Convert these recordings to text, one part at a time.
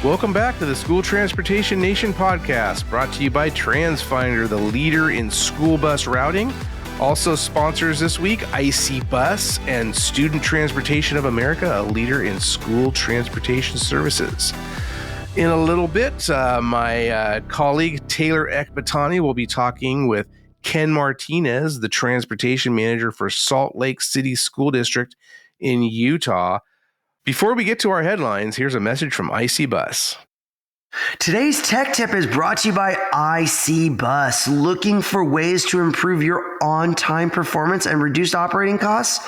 Welcome back to the School Transportation Nation podcast, brought to you by TransFinder, the leader in school bus routing. Also sponsors this week, IC Bus and Student Transportation of America, a leader in school transportation services. In a little bit, my colleague Taylor Ekbatani will be talking with Ken Martinez, the transportation manager for Salt Lake City School District in Utah. Before we get to our headlines, here's a message from IC Bus. Today's tech tip is brought to you by IC Bus. Looking for ways to improve your on-time performance and reduce operating costs?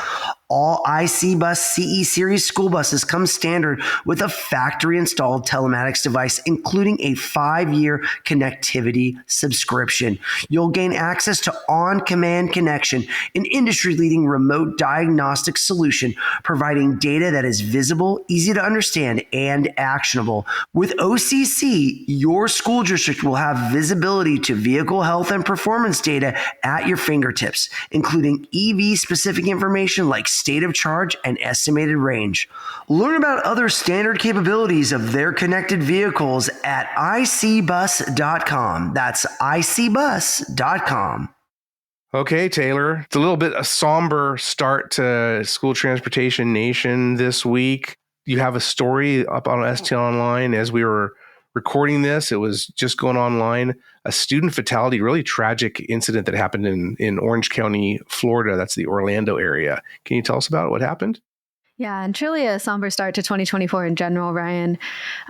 All IC Bus CE Series school buses come standard with a factory-installed telematics device, including a 5-year connectivity subscription. You'll gain access to on-command connection, an industry-leading remote diagnostic solution, providing data that is visible, easy to understand, and actionable. With OCC, your school district will have visibility to vehicle health and performance data at your fingertips, including EV-specific information like state of charge and estimated range. Learn about other standard capabilities of their connected vehicles at icbus.com. That's icbus.com. Okay, Taylor, it's a little bit a somber start to School Transportation Nation this week. You have a story up on ST Online as we were recording this. It was just going online. A student fatality, really tragic incident that happened in Orange County, Florida. That's the Orlando area. Can you tell us about what happened? Yeah, and truly a somber start to 2024 in general, Ryan.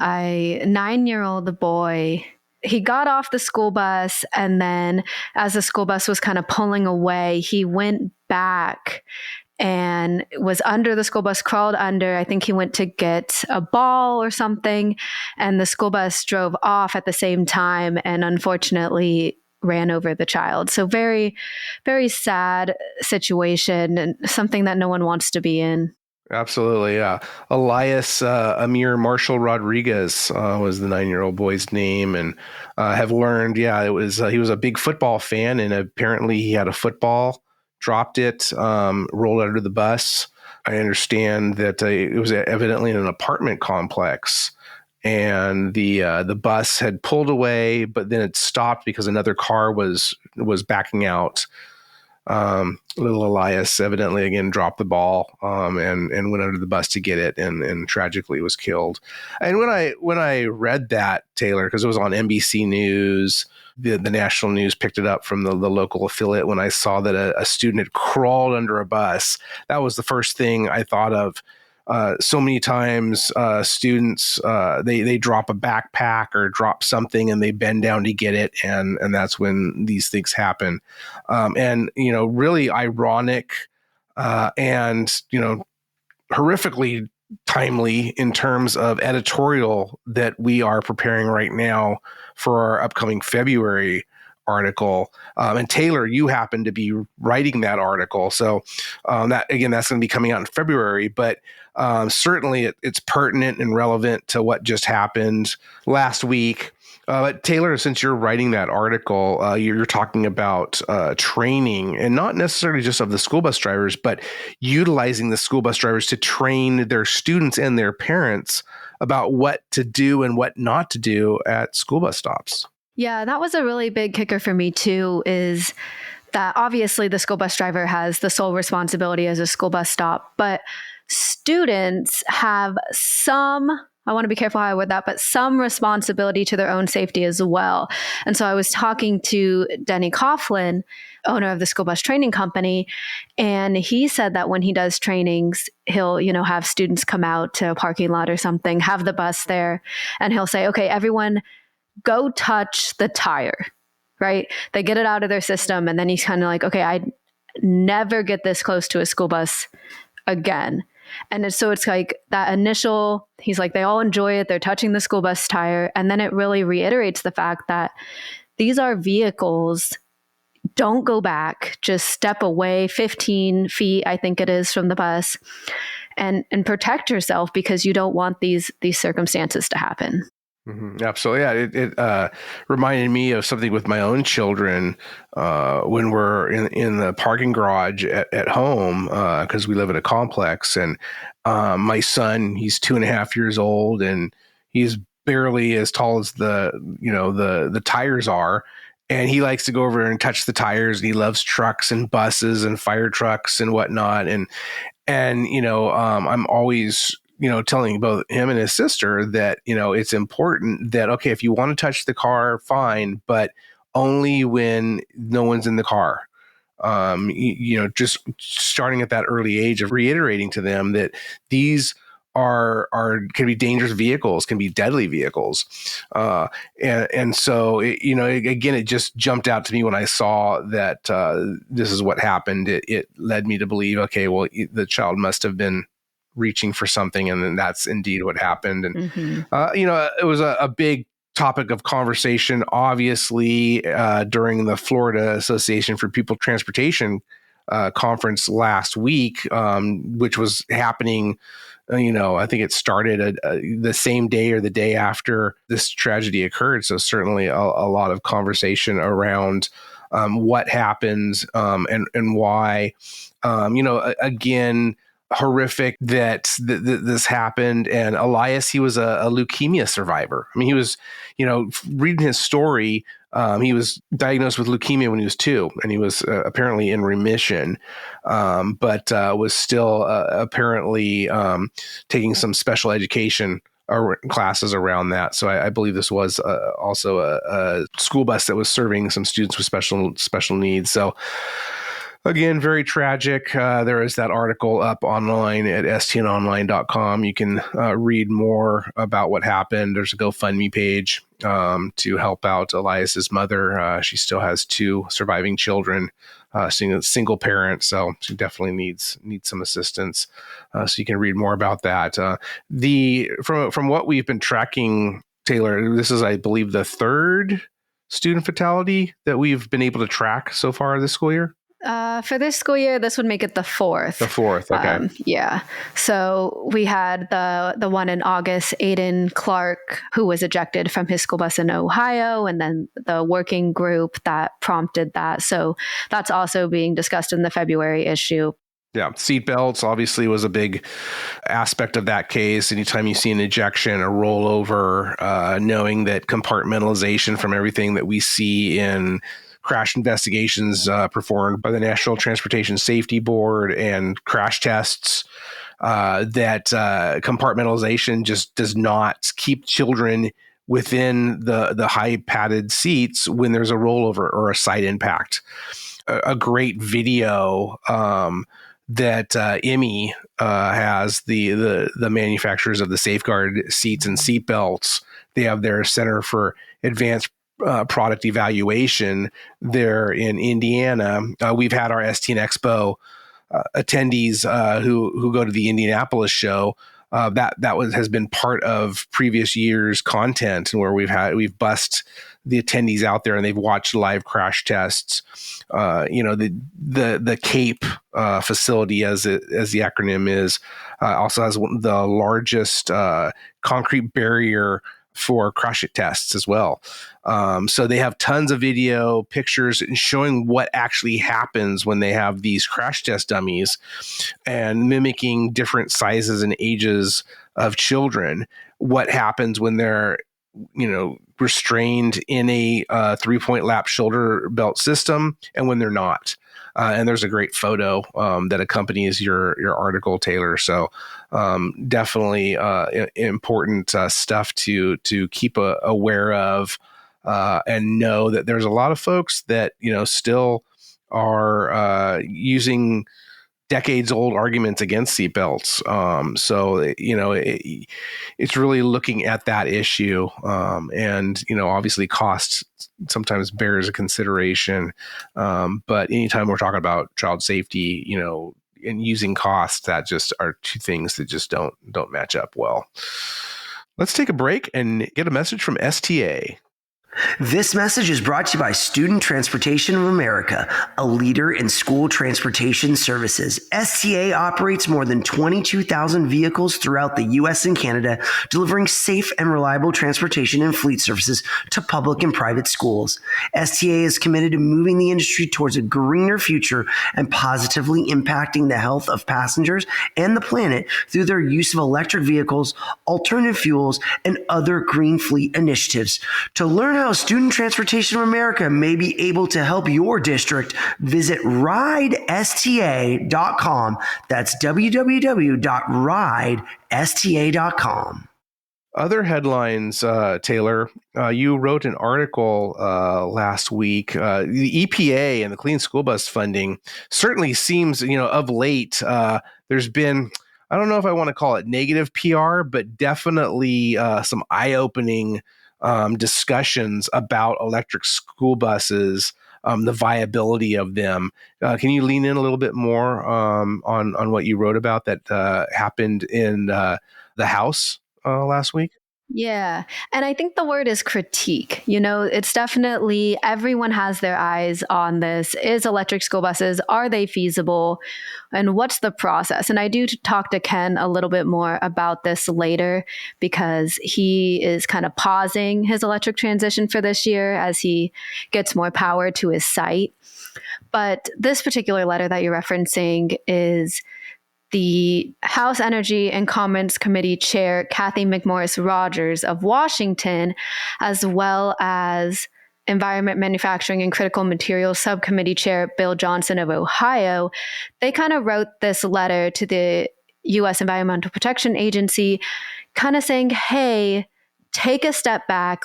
A 9-year-old boy, he got off the school bus, and then as the school bus was kind of pulling away, he went back and was under the school bus, crawled under. I think he went to get a ball or something, and the school bus drove off at the same time and unfortunately ran over the child. So very, very sad situation and something that no one wants to be in. Absolutely, yeah. Elias Amir Marshall Rodriguez was the 9-year-old boy's name, and have learned, it was he was a big football fan, and apparently he had a football, dropped it, rolled under the bus. I understand that it was evidently in an apartment complex, and the bus had pulled away, but then it stopped because another car was backing out. Little Elias evidently again dropped the ball and went under the bus to get it, and tragically was killed. And when I read that, Taylor, because it was on NBC News, the national news picked it up from the local affiliate. When I saw that a student had crawled under a bus, that was the first thing I thought of. So many times students, they drop a backpack or drop something and they bend down to get it. And that's when these things happen. And, really ironic and, horrifically timely in terms of editorial that we are preparing right now for our upcoming February article. And Taylor, you happen to be writing that article. So that's going to be coming out in February, but certainly it's pertinent and relevant to what just happened last week. But Taylor, since you're writing that article, you're talking about training, and not necessarily just of the school bus drivers, but utilizing the school bus drivers to train their students and their parents about what to do and what not to do at school bus stops. Yeah, that was a really big kicker for me too, is that obviously the school bus driver has the sole responsibility as a school bus stop, but students have some, I want to be careful how I word that, but some responsibility to their own safety as well. And so I was talking to Denny Coughlin, owner of the school bus training company, and he said that when he does trainings, he'll, have students come out to a parking lot or something, have the bus there, and he'll say, okay, everyone go touch the tire, right? They get it out of their system, and then he's kind of like, okay, I never get this close to a school bus again. And so it's like that initial, he's like, they all enjoy it. They're touching the school bus tire. And then it really reiterates the fact that these are vehicles. Don't go back, just step away 15 feet, I think it is, from the bus, and protect yourself, because you don't want these circumstances to happen. Mm-hmm. Absolutely. Yeah. It reminded me of something with my own children when we're in the parking garage at home, because we live in a complex. And my son, he's 2.5 years old, and he's barely as tall as the tires are. And he likes to go over and touch the tires, and he loves trucks and buses and fire trucks and whatnot. And I'm always, telling both him and his sister that, it's important that, okay, if you want to touch the car, fine, but only when no one's in the car. Just starting at that early age of reiterating to them that these can be dangerous vehicles, can be deadly vehicles. And so, again, it just jumped out to me when I saw that this is what happened. It led me to believe, okay, well, the child must have been reaching for something, and then that's indeed what happened. And, it was a big topic of conversation, obviously, during the Florida Association for People Transportation conference last week, which was happening. I think it started the same day or the day after this tragedy occurred. So certainly a lot of conversation around what happens and why. Again, horrific that this happened. And Elias, he was a leukemia survivor. I mean, he was, reading his story. He was diagnosed with leukemia when he was 2, and he was apparently in remission, but was still apparently taking some special education classes around that. So I believe this was also a school bus that was serving some students with special needs. So again, very tragic. There is that article up online at stnonline.com. You can read more about what happened. There's a GoFundMe page to help out Elias's mother. She still has 2 surviving children, single parent, so she definitely needs some assistance. So you can read more about that. From what we've been tracking, Taylor, this is, I believe, the 3rd student fatality that we've been able to track so far this school year. For this school year, this would make it the 4th. The 4th, okay. Yeah. So we had the one in August, Aiden Clark, who was ejected from his school bus in Ohio, and then the working group that prompted that. So that's also being discussed in the February issue. Yeah, seatbelts obviously was a big aspect of that case. Anytime you see an ejection, a rollover, knowing that compartmentalization from everything that we see in crash investigations performed by the National Transportation Safety Board and crash tests, that compartmentalization just does not keep children within the high padded seats when there's a rollover or a side impact. A great video that Emmy has, the manufacturers of the safeguard seats and seat belts. They have their Center for Advanced Product Evaluation there in Indiana. We've had our ST and EXPO attendees who go to the Indianapolis show. That has been part of previous years' content, and where we've bussed the attendees out there and they've watched live crash tests. The CAPE facility, as the acronym is, also has the largest concrete barrier for crash tests as well. So they have tons of video, pictures showing what actually happens when they have these crash test dummies and mimicking different sizes and ages of children. What happens when they're, restrained in a 3-point lap shoulder belt system and when they're not. And there's a great photo that accompanies your article, Taylor. So definitely important stuff to keep aware of and know that there's a lot of folks that, still are using decades old arguments against seatbelts. So, it's really looking at that issue. And, obviously cost sometimes bears a consideration. But anytime we're talking about child safety, and using cost, that just are 2 things that just don't match up well. Let's take a break and get a message from STA. This message is brought to you by Student Transportation of America, a leader in school transportation services. STA operates more than 22,000 vehicles throughout the U.S. and Canada, delivering safe and reliable transportation and fleet services to public and private schools. STA is committed to moving the industry towards a greener future and positively impacting the health of passengers and the planet through their use of electric vehicles, alternative fuels, and other green fleet initiatives. To learn how Student Transportation of America may be able to help your district, visit ridesta.com. That's www.ridesta.com. Other headlines, Taylor, you wrote an article last week. The EPA and the clean school bus funding certainly seems, of late, there's been, I don't know if I want to call it negative PR, but definitely some eye-opening discussions about electric school buses, the viability of them. Can you lean in a little bit more on what you wrote about that happened in the House last week? Yeah. And I think the word is critique. It's definitely everyone has their eyes on this. Is electric school buses, are they feasible? And what's the process? And I do talk to Ken a little bit more about this later because he is kind of pausing his electric transition for this year as he gets more power to his site. But this particular letter that you're referencing is the House Energy and Commerce Committee Chair Kathy McMorris Rogers of Washington, as well as Environment, Manufacturing, and Critical Materials Subcommittee Chair Bill Johnson of Ohio. They kind of wrote this letter to the U.S. Environmental Protection Agency, kind of saying, hey, take a step back,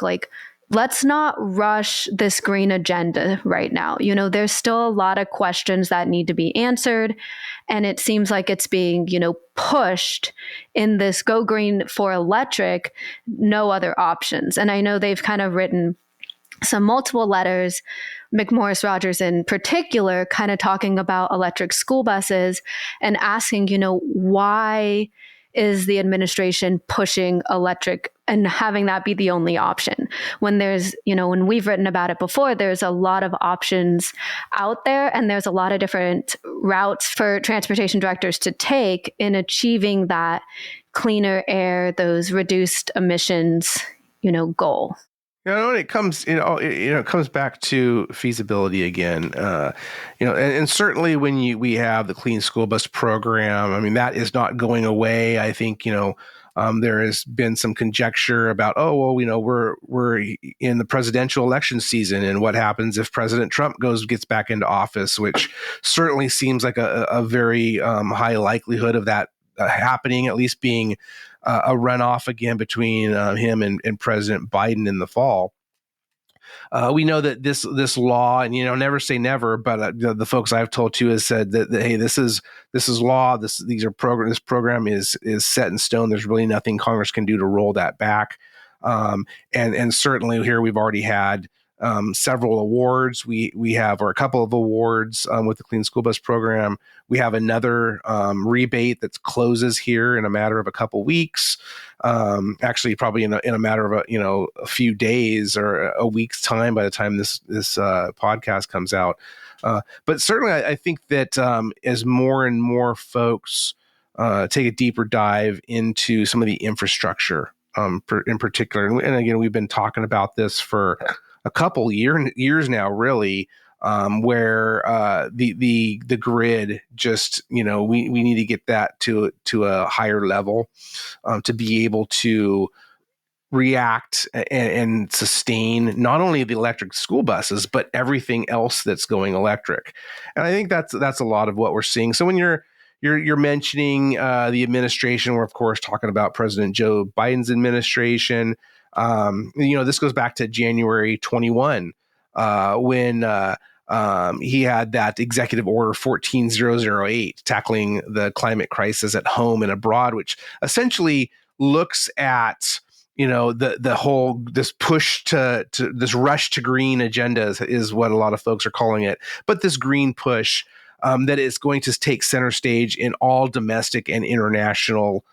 let's not rush this green agenda right now. There's still a lot of questions that need to be answered. And it seems like it's being, pushed in this go green for electric, no other options. And I know they've kind of written some multiple letters, McMorris Rogers in particular, kind of talking about electric school buses and asking, why is the administration pushing electric and having that be the only option when there's, when we've written about it before, there's a lot of options out there and there's a lot of different routes for transportation directors to take in achieving that cleaner air, those reduced emissions, goal. When it comes, it comes back to feasibility again. And certainly when we have the clean school bus program, I mean, that is not going away. I think, there has been some conjecture about, we're in the presidential election season, and what happens if President Trump gets back into office, which certainly seems like a very high likelihood of that happening, at least being a runoff again between him and President Biden in the fall. We know that this law, and never say never, but the folks I've told to has said that hey, this is law. This program is set in stone. There's really nothing Congress can do to roll that back. And certainly here we've already had several awards. We have, or a couple of awards with the Clean School Bus Program. We have another rebate that closes here in a matter of a couple weeks. Actually, probably in a matter of a few days or a week's time by the time this podcast comes out. But certainly, I think that as more and more folks take a deeper dive into some of the infrastructure, in particular, and again, we've been talking about this for a couple years now, really, where the grid just, we need to get that to a higher level to be able to react and sustain not only the electric school buses, but everything else that's going electric. And I think that's a lot of what we're seeing. So when you're mentioning the administration, we're of course talking about President Joe Biden's administration. This goes back to January 21, when he had that executive order 14008 tackling the climate crisis at home and abroad, which essentially looks at the whole this push to this rush to green agenda is what a lot of folks are calling it, but this green push that is going to take center stage in all domestic and international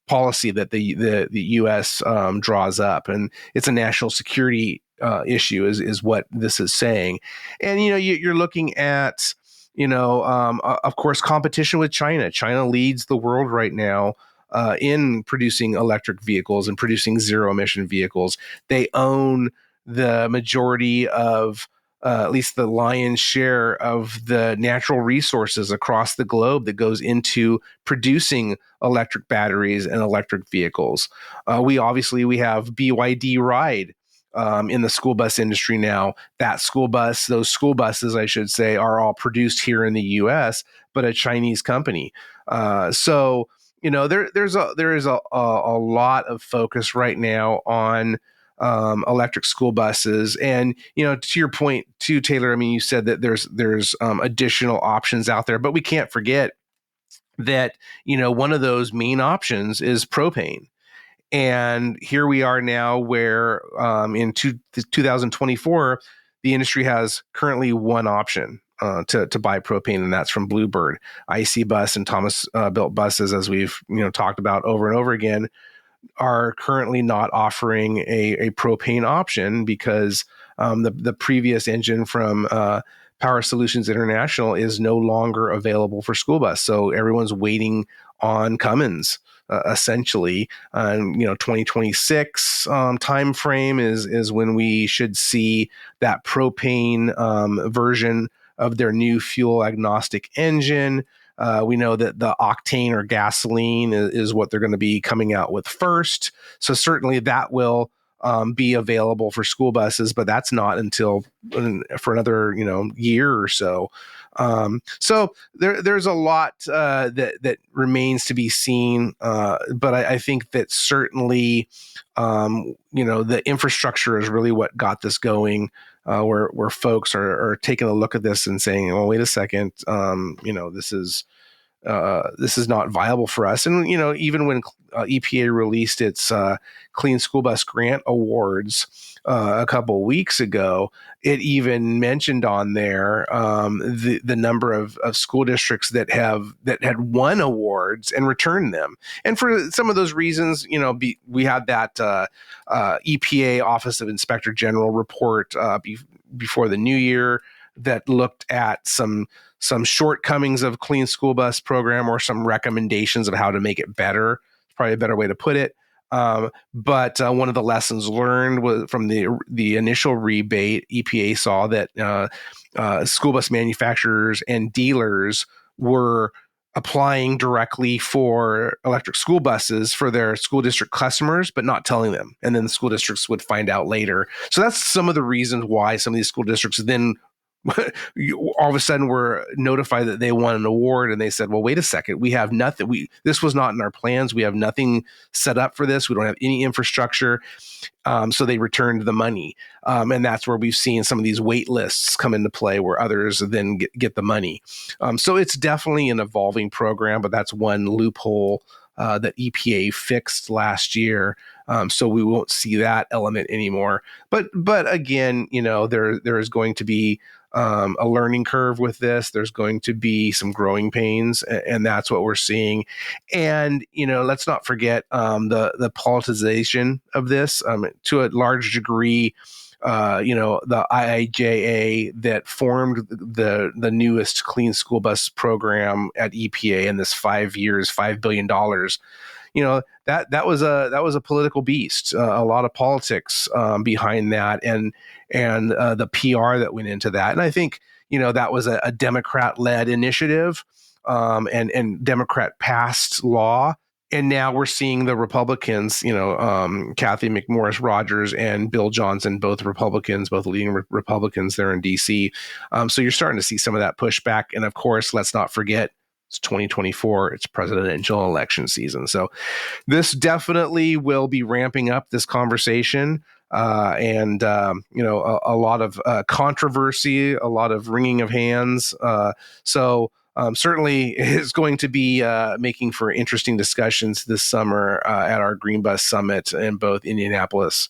policy that the U.S. draws up, and it's a national security issue is what this is saying. And you're looking at of course, competition with China. China leads the world right now in producing electric vehicles and producing zero emission vehicles. They own the majority of at least the lion's share of the natural resources across the globe that goes into producing electric batteries and electric vehicles. We have BYD Ride in the school bus industry now. Those school buses, I should say, are all produced here in the U.S., but a Chinese company. So there is a lot of focus right now on electric school buses. And, to your point too, Taylor, I mean, you said that there's additional options out there, but we can't forget that, one of those main options is propane. And here we are now where in 2024, the industry has currently one option to buy propane, and that's from Bluebird. IC Bus and Thomas Built Buses, as we've talked about over and over again, are currently not offering a propane option because the previous engine from Power Solutions International is no longer available for school bus. So everyone's waiting on Cummins. Essentially, 2026 time frame is when we should see that propane version of their new fuel agnostic engine. We know that the octane or gasoline is what they're going to be coming out with first. So certainly that will be available for school buses, but that's not until for another year or so. So there's a lot that remains to be seen, but I think that certainly the infrastructure is really what got this going. Where folks are taking a look at this and saying, "Well, wait a second, this is not viable for us." And even when EPA released its Clean School Bus Grant Awards a couple of weeks ago, it even mentioned on there the number of school districts that had won awards and returned them. And for some of those reasons, we had that EPA Office of Inspector General report before the new year that looked at some shortcomings of Clean School Bus program, or some recommendations of how to make it better. Probably a better way to put it. But one of the lessons learned was from the initial rebate. EPA saw that school bus manufacturers and dealers were applying directly for electric school buses for their school district customers, but not telling them. And then the school districts would find out later. So that's some of the reasons why some of these school districts then all of a sudden were notified that they won an award, and they said, well, wait a second, we have nothing. This was not in our plans. We have nothing set up for this. We don't have any infrastructure. So they returned the money. And that's where we've seen some of these wait lists come into play, where others then get the money. So it's definitely an evolving program, but that's one loophole that EPA fixed last year. So we won't see that element anymore. But again, there is going to be a learning curve with this. There's going to be some growing pains, and that's what we're seeing. And let's not forget the politicization of this to a large degree. The IIJA that formed the newest Clean School Bus program at EPA in this 5 years, $5 billion. That was a political beast, a lot of politics behind that, and the PR that went into that. And I think that was a Democrat-led initiative, and Democrat passed law. And now we're seeing the Republicans, Kathy McMorris Rogers and Bill Johnson, both Republicans, both leading Republicans there in D.C. So you're starting to see some of that pushback. And of course, let's not forget, it's 2024. It's presidential election season. So this definitely will be ramping up this conversation. And a lot of controversy, a lot of wringing of hands. So certainly is going to be making for interesting discussions this summer at our Green Bus Summit in both Indianapolis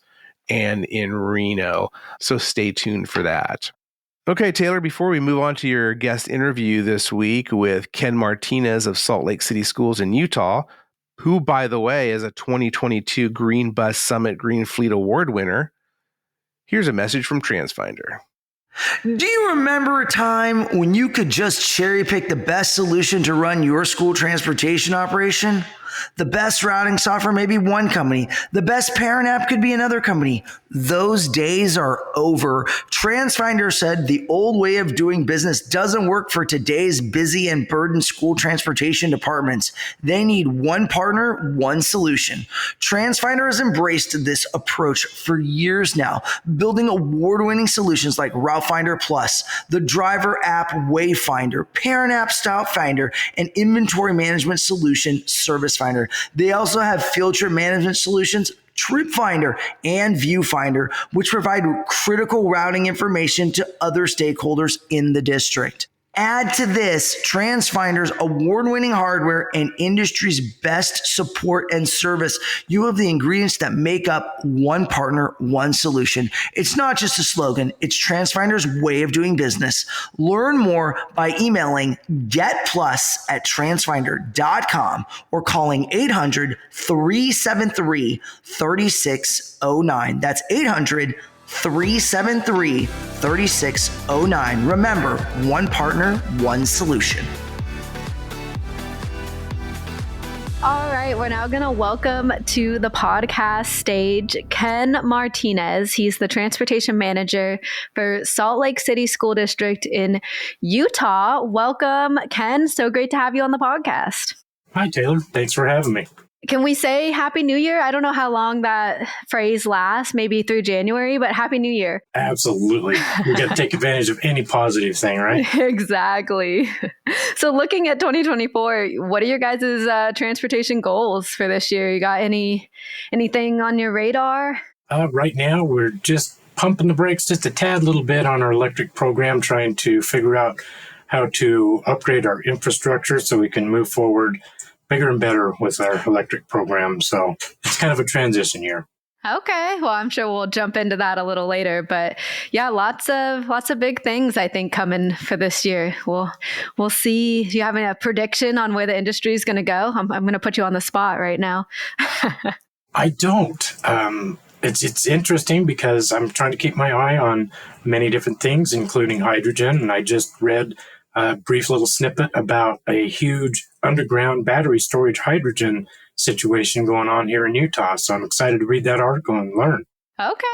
and in Reno. So stay tuned for that. Okay, Taylor, before we move on to your guest interview this week with Ken Martinez of Salt Lake City Schools in Utah, who, by the way, is a 2022 Green Bus Summit Green Fleet Award winner, Here's a message from TransFinder. Do you remember a time when you could just cherry pick the best solution to run your school transportation operation? The best routing software may be one company. The best parent app could be another company. Those days are over. TransFinder said the old way of doing business doesn't work for today's busy and burdened school transportation departments. They need one partner, one solution. TransFinder has embraced this approach for years now, building award-winning solutions like Route Finder Plus, the driver app Wayfinder, parent app Stop Finder, and inventory management solution Service Finder. They also have field trip management solutions, Trip Finder, and Viewfinder, which provide critical routing information to other stakeholders in the district. Add to this TransFinder's award-winning hardware and industry's best support and service. You have the ingredients that make up one partner, one solution. It's not just a slogan. It's TransFinder's way of doing business. Learn more by emailing getplus@transfinder.com or calling 800-373-3609. That's 800-373-3609. Remember, one partner, one solution. All right, we're now going to welcome to the podcast stage Ken Martinez. He's the transportation manager for Salt Lake City School District in Utah. Welcome, Ken. So great to have you on the podcast. Hi, Taylor. Thanks for having me. Can we say Happy New Year? I don't know how long that phrase lasts, maybe through January, but Happy New Year. Absolutely. We got to take advantage of any positive thing, right? Exactly. So looking at 2024, what are your guys' transportation goals for this year? You got anything on your radar? Right now, we're just pumping the brakes just a tad little bit on our electric program, trying to figure out how to upgrade our infrastructure so we can move forward bigger and better with our electric program. So it's kind of a transition year. Okay. Well, I'm sure we'll jump into that a little later, but yeah, lots of big things I think coming for this year. We'll see. Do you have a prediction on where the industry is going to go? I'm going to put you on the spot right now. I don't. It's interesting because I'm trying to keep my eye on many different things, including hydrogen. And I just read a brief little snippet about a huge underground battery storage hydrogen situation going on here in Utah. So I'm excited to read that article and learn. Okay.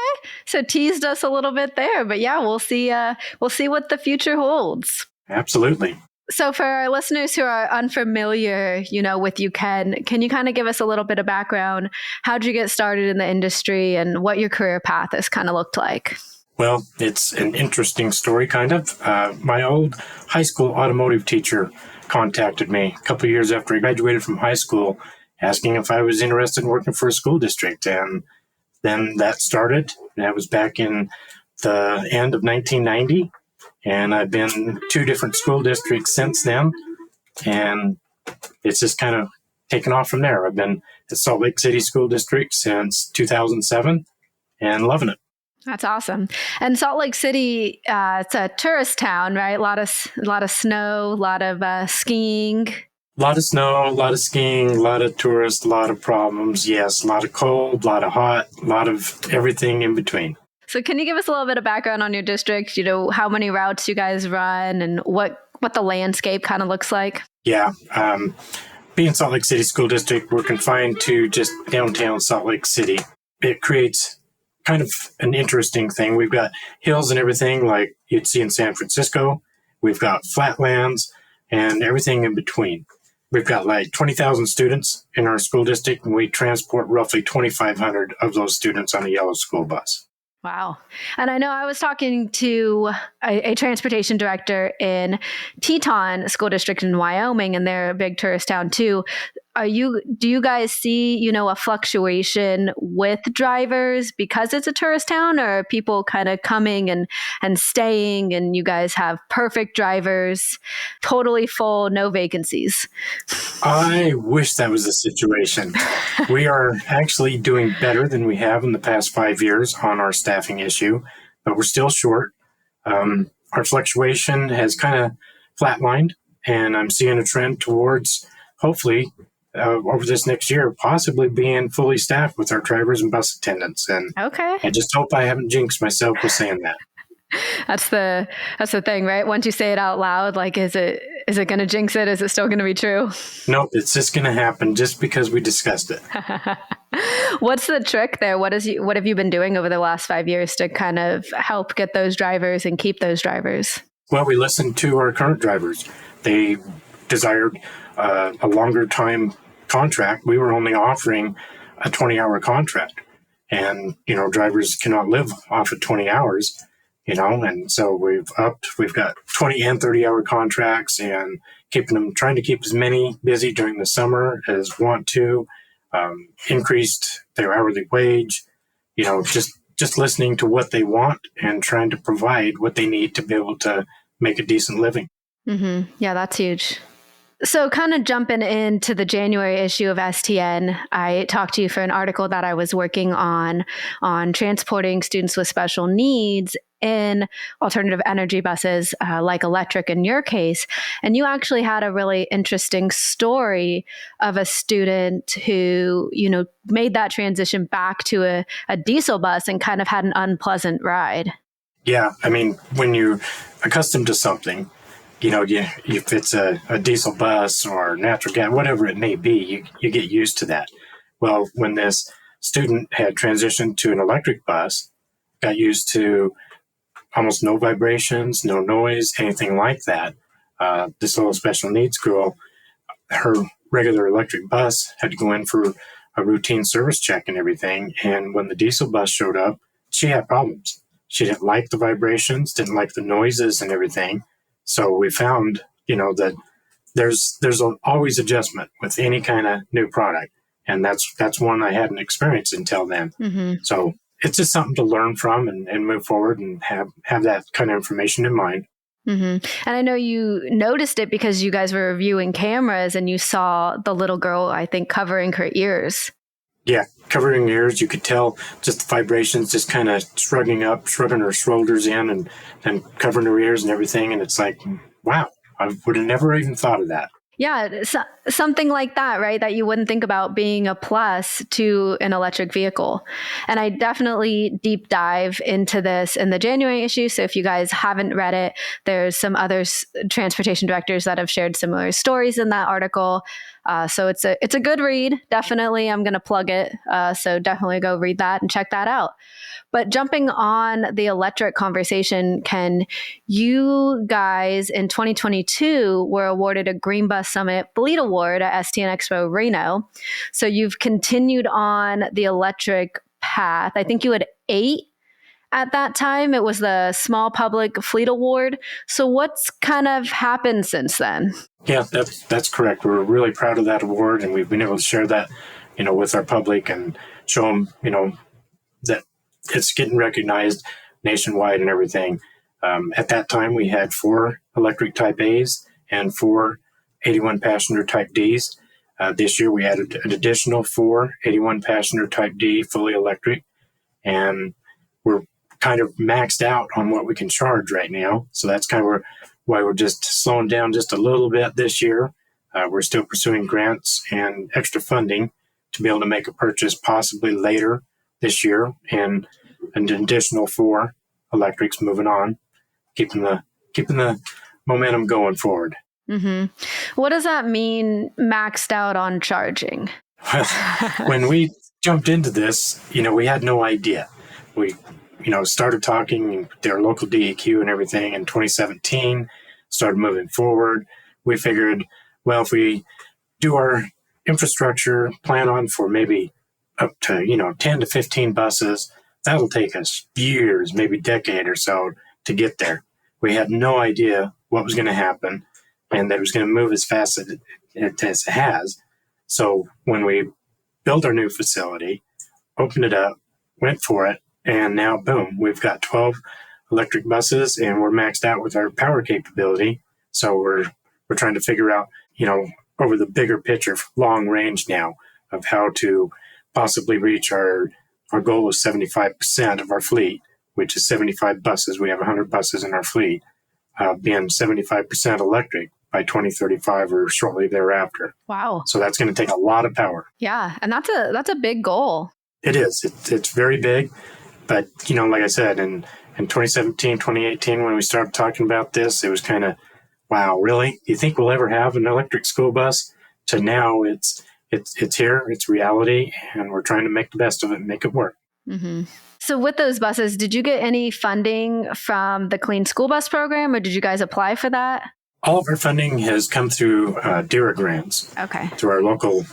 So teased us a little bit there, but yeah, we'll see what the future holds. Absolutely. So for our listeners who are unfamiliar, with you, Ken, can you kind of give us a little bit of background? How'd you get started in the industry and what your career path has kind of looked like? Well, it's an interesting story, kind of. My old high school automotive teacher contacted me a couple of years after I graduated from high school, asking if I was interested in working for a school district. And then that started. That was back in the end of 1990. And I've been in 2 different school districts since then. And it's just kind of taken off from there. I've been at Salt Lake City School District since 2007 and loving it. That's awesome. And Salt Lake City, it's a tourist town, right? A lot of snow, a lot of skiing. A lot of snow, a lot of skiing, a lot of tourists, a lot of problems. Yes, a lot of cold, a lot of hot, a lot of everything in between. So can you give us a little bit of background on your district? How many routes you guys run and what the landscape kind of looks like? Yeah. Being Salt Lake City School District, we're confined to just downtown Salt Lake City. It creates kind of an interesting thing. We've got hills and everything like you'd see in San Francisco. We've got flatlands and everything in between. We've got like 20,000 students in our school district, and we transport roughly 2,500 of those students on a yellow school bus. Wow. And I know I was talking to a transportation director in Teton School District in Wyoming, and they're a big tourist town too. Do you guys see, a fluctuation with drivers because it's a tourist town, or are people kind of coming and staying and you guys have perfect drivers, totally full, no vacancies? I wish that was the situation. We are actually doing better than we have in the past 5 years on our staffing issue, but we're still short. Our fluctuation has kind of flatlined, and I'm seeing a trend towards hopefully over this next year, possibly being fully staffed with our drivers and bus attendants. And Okay. I just hope I haven't jinxed myself with saying that. That's the thing, right? Once you say it out loud, like, is it going to jinx it? Is it still going to be true? Nope, it's just going to happen just because we discussed it. What's the trick there? What have you been doing over the last 5 years to kind of help get those drivers and keep those drivers? Well, we listened to our current drivers. They desired a longer time contract. We were only offering a 20-hour contract. And, drivers cannot live off of 20 hours, and so we've got 20 and 30-hour contracts and trying to keep as many busy during the summer as want to, increased their hourly wage, just listening to what they want and trying to provide what they need to be able to make a decent living. Mm-hmm. Yeah, that's huge. So kind of jumping into the January issue of STN, I talked to you for an article that I was working on transporting students with special needs in alternative energy buses, like electric in your case. And you actually had a really interesting story of a student who, made that transition back to a diesel bus and kind of had an unpleasant ride. Yeah. I mean, when you're accustomed to something, if it's a diesel bus or natural gas, whatever it may be, you get used to that. Well, when this student had transitioned to an electric bus, got used to almost no vibrations, no noise, anything like that. This little special needs girl, her regular electric bus had to go in for a routine service check and everything. And when the diesel bus showed up, she had problems. She didn't like the vibrations, didn't like the noises and everything. So we found, that there's always adjustment with any kind of new product. And that's one I hadn't experienced until then. Mm-hmm. So it's just something to learn from and move forward and have that kind of information in mind. Mm-hmm. And I know you noticed it because you guys were reviewing cameras and you saw the little girl, I think, covering her ears. Yeah, covering ears, you could tell just the vibrations, just kind of shrugging her shoulders in and covering her ears and everything. And it's like, wow, I would have never even thought of that. Yeah, something like that, right? That you wouldn't think about being a plus to an electric vehicle. And I definitely deep dive into this in the January issue. So if you guys haven't read it, there's some other transportation directors that have shared similar stories in that article. So it's a good read. Definitely, I'm going to plug it. So definitely go read that and check that out. But jumping on the electric conversation, Ken, you guys in 2022 were awarded a Green Bus Summit Fleet Award at STN Expo Reno. So you've continued on the electric path. I think you had 8 at that time. It was the Small Public Fleet Award. So what's kind of happened since then? Yeah, that's correct. We're really proud of that award, and we've been able to share that, with our public and show them, that it's getting recognized nationwide and everything. At that time, we had 4 electric Type A's and 4 81 passenger Type D's. This year, we added an additional 4 81 passenger Type D fully electric, and we're kind of maxed out on what we can charge right now. So that's kind of why we're just slowing down just a little bit this year. We're still pursuing grants and extra funding to be able to make a purchase possibly later this year, and an additional 4 electrics moving on, keeping the momentum going forward. Mm-hmm. What does that mean, maxed out on charging? When we jumped into this, we had no idea. We, started talking to our local DEQ and everything in 2017, started moving forward. We figured, well, if we do our infrastructure, plan on for maybe up to, 10 to 15 buses, that'll take us years, maybe decade or so to get there. We had no idea what was going to happen and that it was going to move as fast as it has. So when we built our new facility, opened it up, went for it, and now, boom, we've got 12 electric buses and we're maxed out with our power capability. So we're trying to figure out, over the bigger picture, long range now, of how to possibly reach our goal of 75% of our fleet, which is 75 buses. We have 100 buses in our fleet, being 75% electric. by 2035 or shortly thereafter. Wow. So that's going to take a lot of power. Yeah. And that's a big goal. It is. It's very big. But, like I said, in 2017, 2018, when we started talking about this, it was kind of, wow, really? You think we'll ever have an electric school bus? To now, it's here, it's reality, and we're trying to make the best of it and make it work. Mm-hmm. So with those buses, did you get any funding from the Clean School Bus program, or did you guys apply for that? All of our funding has come through DERA grants. Okay. Through our local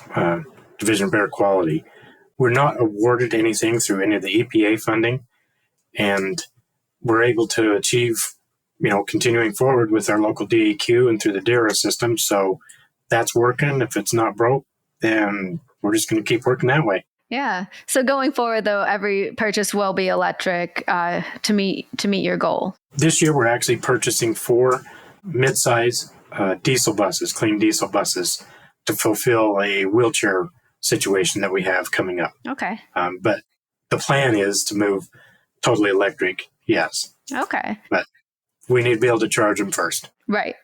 Division of Air Quality. We're not awarded anything through any of the EPA funding, and we're able to achieve, continuing forward with our local DEQ and through the DERA system. So that's working. If it's not broke, then we're just going to keep working that way. Yeah. So going forward, though, every purchase will be electric to meet your goal. This year, we're actually purchasing 4 mid-size diesel buses, clean diesel buses, to fulfill a wheelchair situation that we have coming up. Okay. But the plan is to move totally electric, yes. Okay. But we need to be able to charge them first. Right.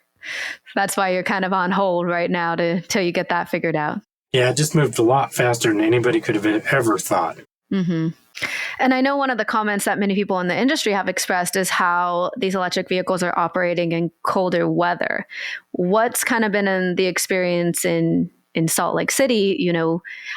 That's why you're kind of on hold right now till you get that figured out. Yeah, it just moved a lot faster than anybody could have ever thought. Mm-hmm. And I know one of the comments that many people in the industry have expressed is how these electric vehicles are operating in colder weather. What's kind of been in the experience in Salt Lake City?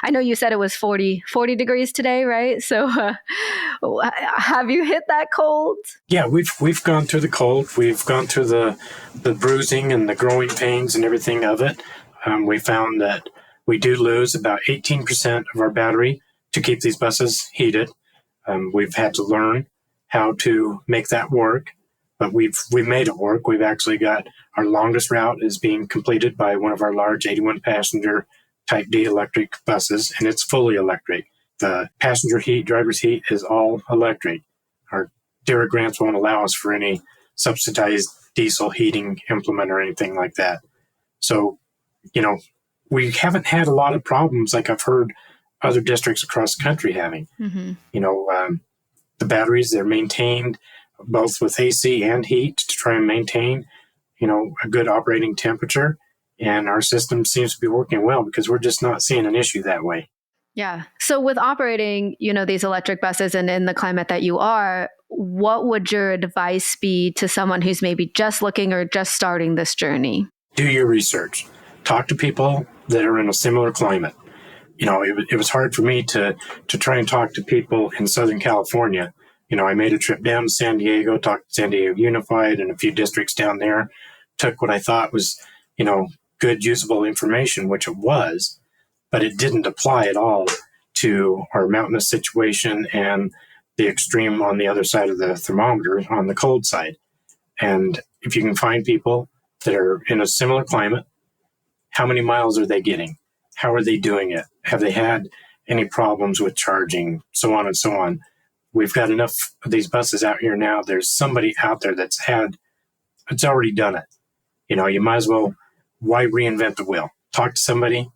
I know you said it was 40 degrees today, right? So have you hit that cold? Yeah, we've gone through the cold. We've gone through the bruising and the growing pains and everything of it. We found that we do lose about 18% of our battery to keep these buses heated. We've had to learn how to make that work, but we've made it work. We've actually got our longest route is being completed by one of our large 81 passenger Type D electric buses, and it's fully electric. The passenger heat, driver's heat is all electric. Our DERA grants won't allow us for any subsidized diesel heating implement or anything like that. So, we haven't had a lot of problems like I've heard other districts across the country having. Mm-hmm. The batteries, they're maintained both with AC and heat to try and maintain, a good operating temperature. And our system seems to be working well because we're just not seeing an issue that way. Yeah. So with operating, these electric buses and in the climate that you are, what would your advice be to someone who's maybe just looking or just starting this journey? Do your research. Talk to people that are in a similar climate. It was hard for me to try and talk to people in Southern California. I made a trip down to San Diego, talked to San Diego Unified and a few districts down there, took what I thought was, good usable information, which it was, but it didn't apply at all to our mountainous situation and the extreme on the other side of the thermometer on the cold side. And if you can find people that are in a similar climate, how many miles are they getting? How are they doing it? Have they had any problems with charging? So on and so on. We've got enough of these buses out here now. There's somebody out there that's already done it. You might as well, why reinvent the wheel? Talk to somebody.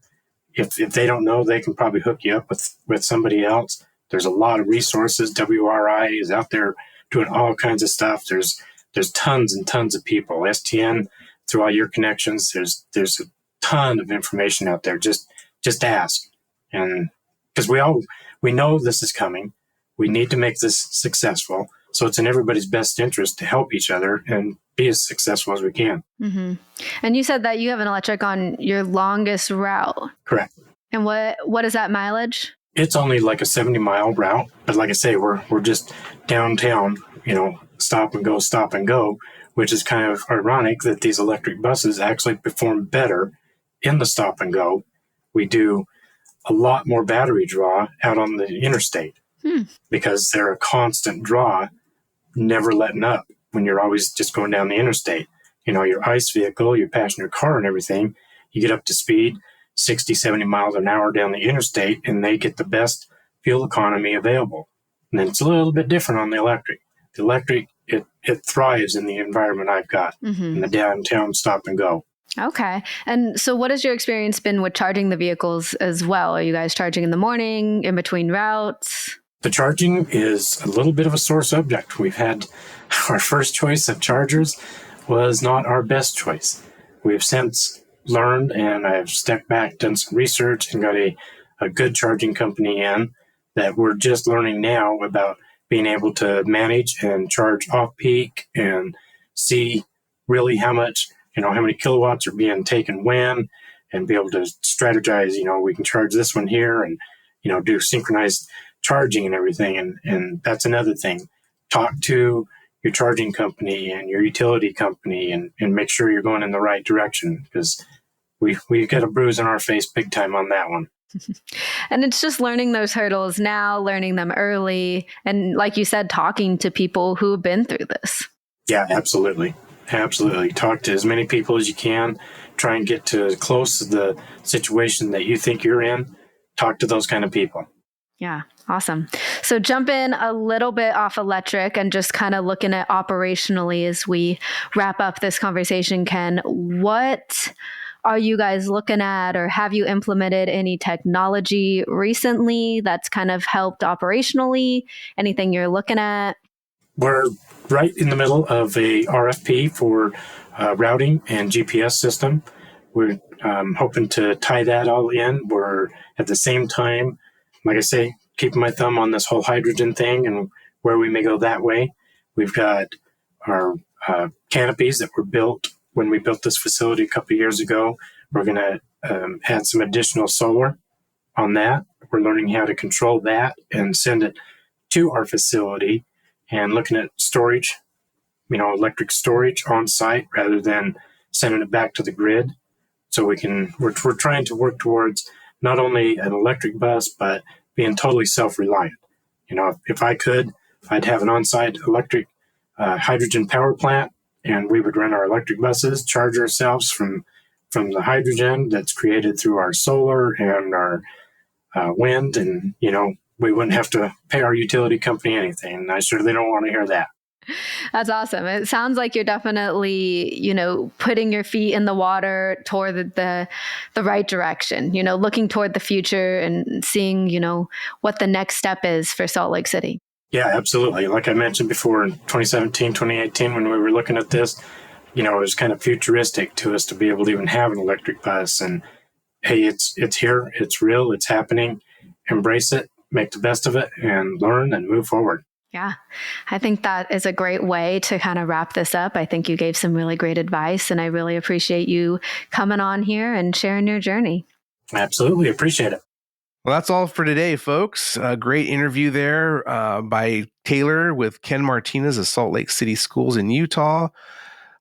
If they don't know, they can probably hook you up with somebody else. There's a lot of resources. WRI is out there doing all kinds of stuff. There's tons and tons of people. STN, through all your connections, there's a ton of information out there. Just ask. And because we know this is coming. We need to make this successful. So it's in everybody's best interest to help each other and be as successful as we can. Mm-hmm. And you said that you have an electric on your longest route. Correct. And what is that mileage? It's only like a 70-mile route. But like I say, we're just downtown, stop and go, which is kind of ironic that these electric buses actually perform better in the stop and go. We do a lot more battery draw out on the interstate. Because they're a constant draw, never letting up when you're always just going down the interstate. Your ICE vehicle, your passenger car and everything, you get up to speed 60, 70 miles an hour down the interstate and they get the best fuel economy available. And then it's a little bit different on the electric. The electric, it thrives in the environment I've got, in the downtown stop and go. Okay. And so what has your experience been with charging the vehicles as well? Are you guys charging in the morning, in between routes? The charging is a little bit of a sore subject. We've had our first choice of chargers was not our best choice. we've since learned, and I've stepped back, done some research, and got a good charging company in that we're just learning now about being able to manage and charge off-peak and see really how many kilowatts are being taken when, and be able to strategize, we can charge this one here and, do synchronized charging and everything. And that's another thing. Talk to your charging company and your utility company and make sure you're going in the right direction, because we've got a bruise on our face big time on that one. And it's just learning those hurdles now, learning them early. And like you said, talking to people who have been through this. Yeah, absolutely. Absolutely. Talk to as many people as you can. Try and get to as close to the situation that you think you're in. Talk to those kind of people. Yeah, awesome. So jump in a little bit off electric and just kind of looking at operationally as we wrap up this conversation, Ken. What are you guys looking at, or have you implemented any technology recently that's kind of helped operationally? Anything you're looking at? We're right in the middle of a RFP for routing and GPS system. We're hoping to tie that all in. We're at the same time, like I say, keeping my thumb on this whole hydrogen thing and where we may go that way. We've got our canopies that were built when we built this facility a couple of years ago. We're going to add some additional solar on that. We're learning how to control that and send it to our facility, and looking at storage, electric storage on site rather than sending it back to the grid. So we're trying to work towards not only an electric bus, but being totally self-reliant. If I could, I'd have an on-site electric hydrogen power plant, and we would run our electric buses, charge ourselves from the hydrogen that's created through our solar and our wind, and we wouldn't have to pay our utility company anything. And I certainly don't want to hear that. That's awesome. It sounds like you're definitely, putting your feet in the water toward the right direction, looking toward the future and seeing, what the next step is for Salt Lake City. Yeah, absolutely. Like I mentioned before, in 2017, 2018, when we were looking at this, it was kind of futuristic to us to be able to even have an electric bus. And hey, it's here, it's real, it's happening. Embrace it, make the best of it, and learn and move forward. Yeah, I think that is a great way to kind of wrap this up. I think you gave some really great advice, and I really appreciate you coming on here and sharing your journey. Absolutely. Appreciate it. Well, that's all for today, folks. A great interview there by Taylor with Ken Martinez of Salt Lake City Schools in Utah.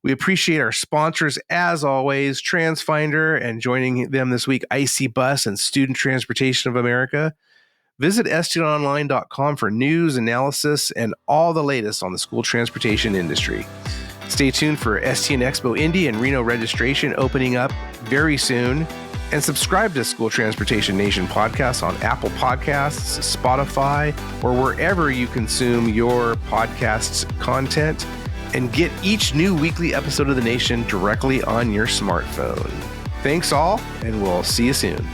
We appreciate our sponsors, as always, TransFinder, and joining them this week, IC Bus and Student Transportation of America. Visit STNonline.com for news, analysis, and all the latest on the school transportation industry. Stay tuned for STN Expo Indy and Reno registration opening up very soon. And subscribe to School Transportation Nation podcast on Apple Podcasts, Spotify, or wherever you consume your podcasts content. And get each new weekly episode of The Nation directly on your smartphone. Thanks all, and we'll see you soon.